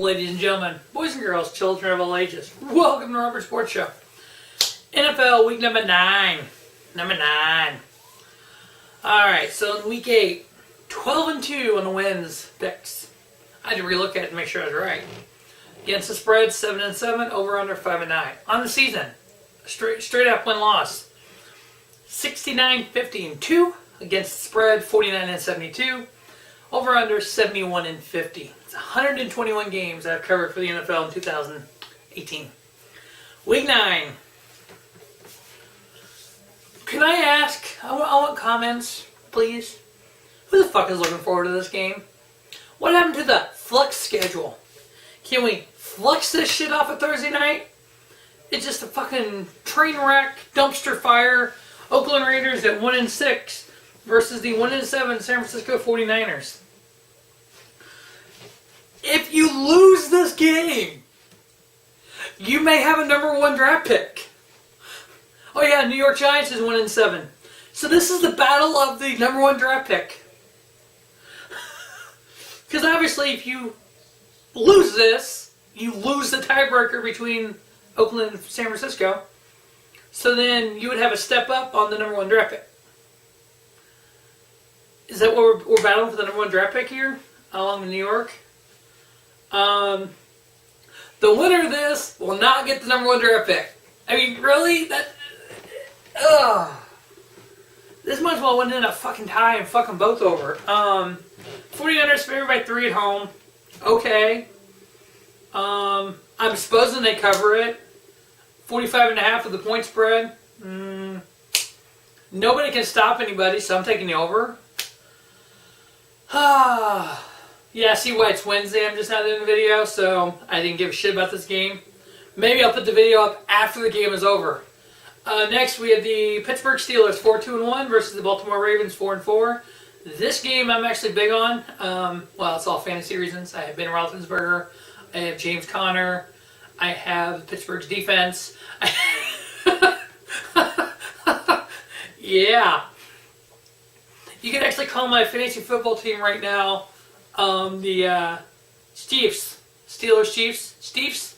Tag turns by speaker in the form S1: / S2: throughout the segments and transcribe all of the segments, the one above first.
S1: Ladies and gentlemen, boys and girls, children of all ages, welcome to Robert Sports Show. NFL week number 9. Alright, so in week 8, 12-2 on the wins picks. I had to relook at it to make sure I was right. Against the spread, 7-7, over under 5-9. On the season, straight up win-loss. 69-50-2 against the spread, 49-72. Over under 71-50. It's 121 games I've covered for the NFL in 2018. Week 9. Can I ask? I want comments, please. Who the fuck is looking forward to this game? What happened to the flex schedule? Can we flex this shit off a Thursday night? It's just a fucking train wreck, dumpster fire. Oakland Raiders at 1-6 versus the 1-7 San Francisco 49ers. If you lose this game, you may have a number 1 draft pick. Oh yeah, New York Giants is 1-7. So this is the battle of the number 1 draft pick. Because obviously if you lose this, you lose the tiebreaker between Oakland and San Francisco. So then you would have a step up on the number 1 draft pick. Is that what we're battling for, the number 1 draft pick here? Along with New York? The winner of this will not get the number 1 draft pick. I mean, really? This might as well win in a fucking tie and fuck them both over. 49ers favored by 3 at home. Okay. I'm supposing they cover it. 45.5 of the point spread. Nobody can stop anybody, so I'm taking the over. Yeah, see why it's Wednesday. I'm just not doing the video, so I didn't give a shit about this game. Maybe I'll put the video up after the game is over. Next, we have the Pittsburgh Steelers 4-2-1 versus the Baltimore Ravens 4-4. This game I'm actually big on. Well, it's all fantasy reasons. I have Ben Roethlisberger. I have James Conner. I have Pittsburgh's defense. Yeah. You can actually call my fantasy football team right now the Chiefs. Steelers Chiefs.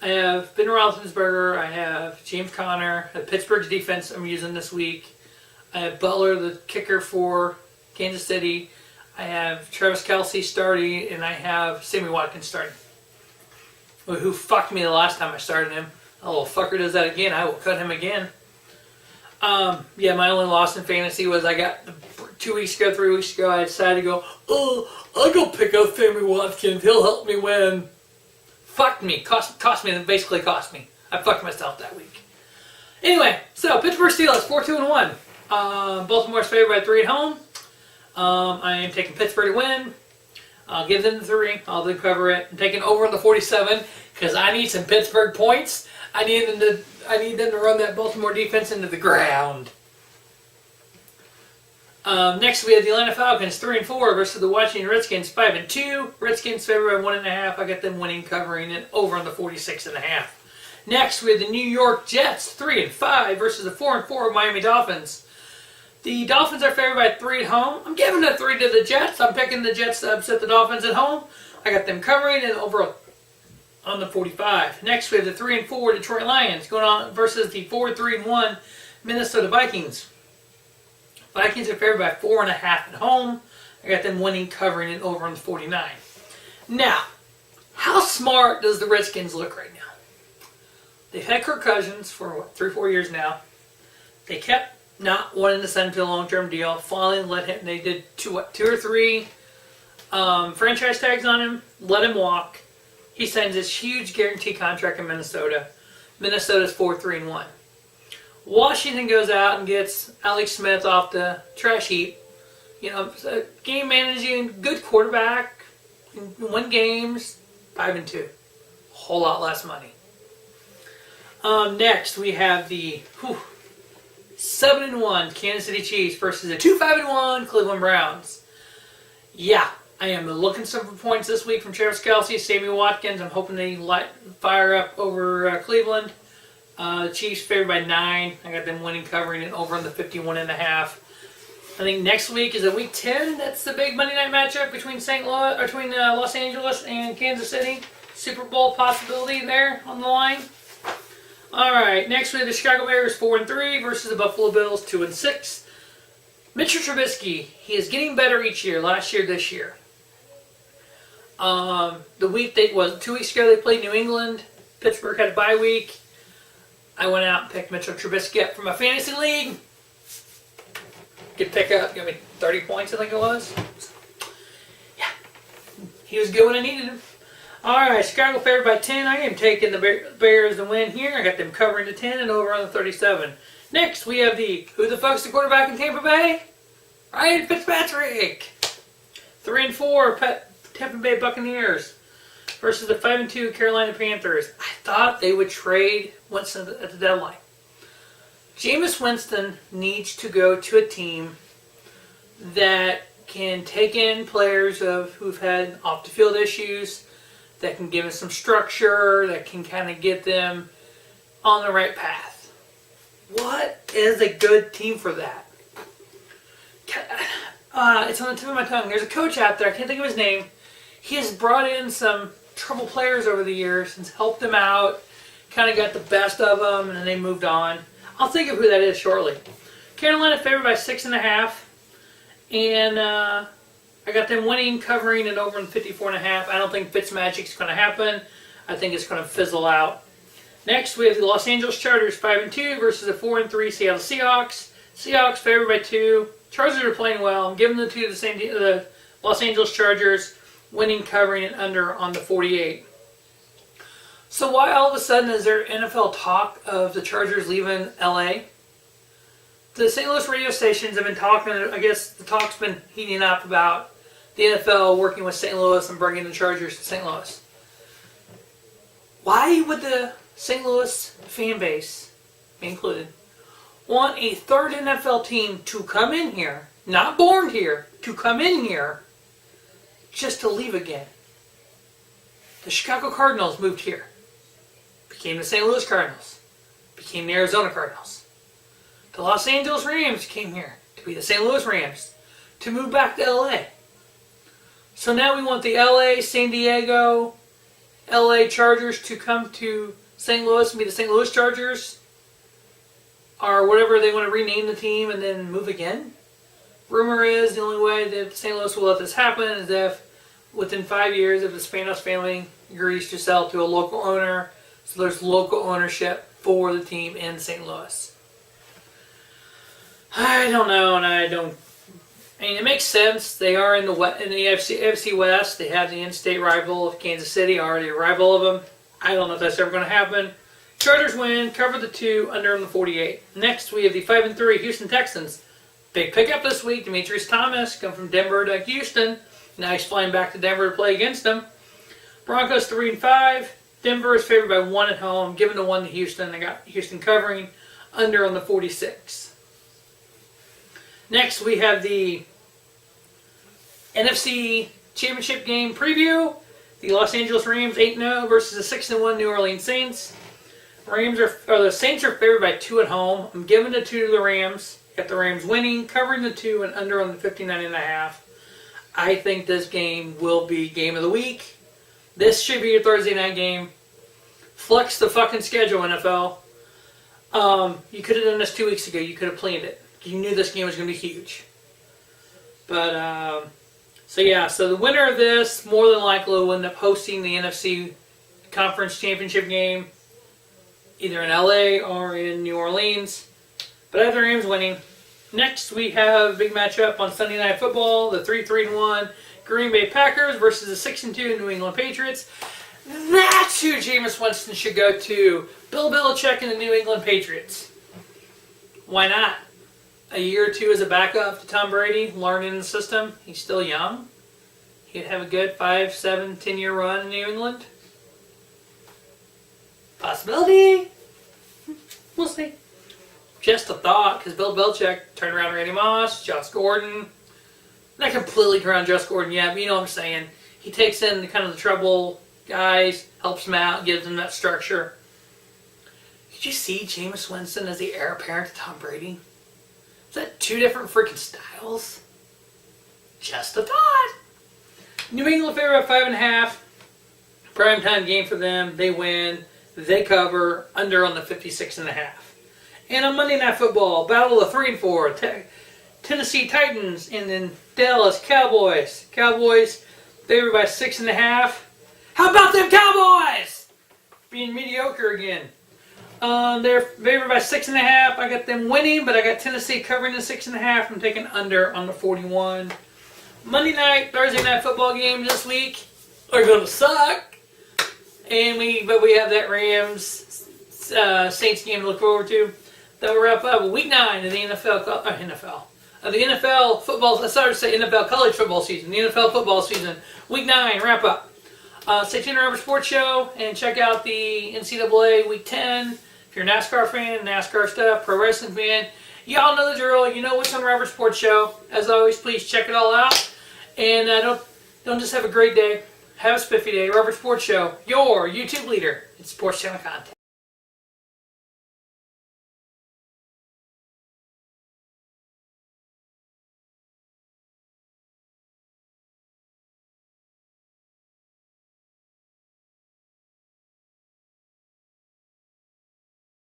S1: I have Ben Roethlisberger. I have James Conner. I have Pittsburgh's defense I'm using this week. I have Butler, the kicker for Kansas City. I have Travis Kelce starting, and I have Sammy Watkins starting. Who fucked me the last time I started him. That little fucker does that again. I will cut him again. Yeah, my only loss in fantasy was I got 3 weeks ago, I decided to go, I'll go pick up Sammy Watkins. He'll help me win. Fucked me. Cost me. Basically cost me. I fucked myself that week. Anyway, so Pittsburgh Steelers 4-2-1. Baltimore's favored by 3 at home. I am taking Pittsburgh to win. I'll give them the 3. I'll then cover it. I'm taking over on the 47 because I need some Pittsburgh points. I need them to run that Baltimore defense into the ground. Next, we have the Atlanta Falcons 3-4 versus the Washington Redskins 5-2. Redskins favored by 1.5. I got them winning, covering it over on the 46.5. Next, we have the New York Jets 3-5 versus the 4-4 Miami Dolphins. The Dolphins are favored by 3 at home. I'm giving the 3 to the Jets. I'm picking the Jets to upset the Dolphins at home. I got them covering it over on the 45. Next, we have the 3-4 Detroit Lions going on versus the 4-3-1 Minnesota Vikings. Vikings are favored by 4.5 at home. I got them winning, covering it over on the 49. Now, how smart does the Redskins look right now? They've had Kirk Cousins for 3-4 years now. They kept not wanting to send him to a long-term deal. Finally let him. They did 2 or 3 franchise tags on him. Let him walk. He signs this huge guarantee contract in Minnesota. Minnesota's 4-3-1. Washington goes out and gets Alex Smith off the trash heap. You know, game managing, good quarterback, win games, 5-2. Whole lot less money. Next, we have the 7-1 Kansas City Chiefs versus the 2-5-1 Cleveland Browns. Yeah, I am looking for points this week from Travis Kelce, Sammy Watkins. I'm hoping they fire up over Cleveland. Chiefs favored by 9. I got them winning, covering it over on the 51.5. I think next week is Week 10. That's the big Monday night matchup between Los Angeles and Kansas City. Super Bowl possibility there on the line. All right, next we have the Chicago Bears 4-3 versus the Buffalo Bills 2-6. Mitchell Trubisky, he is getting better each year. Last year, this year. The week 2 weeks ago they played New England. Pittsburgh had a bye week. I went out and picked Mitchell Trubisky up from my fantasy league. Good pickup. Got me 30 points, I think it was. Yeah. He was good when I needed him. Alright, Chicago favored by 10. I am taking the Bears to win here. I got them covering the 10 and over on the 37. Next, we have who the fuck's the quarterback in Tampa Bay? Ryan Fitzpatrick. 3-4, Tampa Bay Buccaneers versus the 5-2 Carolina Panthers. I thought they would trade Winston at the deadline. Jameis Winston needs to go to a team that can take in players who've had off-the-field issues, that can give us some structure, that can kind of get them on the right path. What is a good team for that? It's on the tip of my tongue. There's a coach out there, I can't think of his name. He has brought in some trouble players over the years and helped them out, kind of got the best of them, and then they moved on. I'll think of who that is shortly. Carolina favored by 6.5, and I got them winning, covering, and over in 54.5. I don't think Fitzmagic's going to happen. I think it's going to fizzle out. Next, we have the Los Angeles Chargers 5-2 versus the 4-3 Seattle Seahawks. Seahawks favored by 2. Chargers are playing well. I'm giving the 2 to the Los Angeles Chargers, winning, covering, and under on the 48. So why all of a sudden is there NFL talk of the Chargers leaving LA? The St. Louis radio stations have been talking, I guess the talk's been heating up about the NFL working with St. Louis and bringing the Chargers to St. Louis. Why would the St. Louis fan base, me included, want a third NFL team to come in here, not born here, to come in here, just to leave again? The Chicago Cardinals moved here. Became the St. Louis Cardinals, became the Arizona Cardinals. The Los Angeles Rams came here to be the St. Louis Rams, to move back to LA. So now we want the LA, San Diego, LA Chargers to come to St. Louis and be the St. Louis Chargers, or whatever they want to rename the team and then move again. Rumor is the only way that St. Louis will let this happen is if within 5 years, if the Spanos family agrees to sell to a local owner. So there's local ownership for the team in St. Louis. I don't know, and I mean, it makes sense. They are in the AFC West. They have the in-state rival of Kansas City, already a rival of them. I don't know if that's ever going to happen. Chargers win, cover the 2, under on the 48. Next, we have the 5-3 Houston Texans. Big pickup this week. Demetrius Thomas come from Denver to Houston. Now he's flying back to Denver to play against them. Broncos 3-5. Denver is favored by 1 at home. Giving the 1 to Houston. I got Houston covering, under on the 46. Next, we have the NFC Championship game preview. The Los Angeles Rams 8-0 versus the 6-1 New Orleans Saints. The Saints are favored by 2 at home. I'm giving the 2 to the Rams. Got the Rams winning, covering the 2, and under on the 59.5. I think this game will be game of the week. This should be your Thursday night game. Flex the fucking schedule, NFL. You could have done this 2 weeks ago. You could have planned it. You knew this game was going to be huge. But, so the winner of this more than likely will end up hosting the NFC Conference Championship game, either in LA or in New Orleans. But I have the Rams winning. Next, we have a big matchup on Sunday Night Football, the 3-1 Green Bay Packers versus the 6-2 New England Patriots. That's who Jameis Winston should go to. Bill Belichick and the New England Patriots. Why not? A year or 2 as a backup to Tom Brady, learning the system. He's still young. He'd have a good 5, 7, 10-year run in New England. Possibility. We'll see. Just a thought, because Bill Belichick turned around Randy Moss, Josh Gordon. Not completely turned around Josh Gordon yet, but you know what I'm saying. He takes in the trouble guys, helps them out, gives them that structure. Did you see Jameis Winston as the heir apparent to Tom Brady? Is that two different freaking styles? Just a thought. New England favorite by 5.5. Primetime game for them. They win. They cover. Under on the 56.5. And on Monday Night Football, battle of 3 and 4. Tennessee Titans and then Dallas Cowboys. Cowboys favored by 6.5. How about them Cowboys? Being mediocre again. They're favored by 6.5. I got them winning, but I got Tennessee covering the 6.5. I'm taking under on the 41. Monday night, Thursday night football games this week are going to suck. And we have that Rams Saints game to look forward to. Then we'll wrap up week 9 of the the NFL football. I started to say NFL college football season. The NFL football season, week 9 wrap up. Stay tuned to Rubber Sports Show and check out the NCAA week 10. If you're a NASCAR fan, NASCAR stuff, pro wrestling fan, y'all know the drill. You know what's on Rubber Sports Show. As always, please check it all out. And don't just have a great day. Have a spiffy day. Rubber Sports Show, your YouTube leader in sports channel content.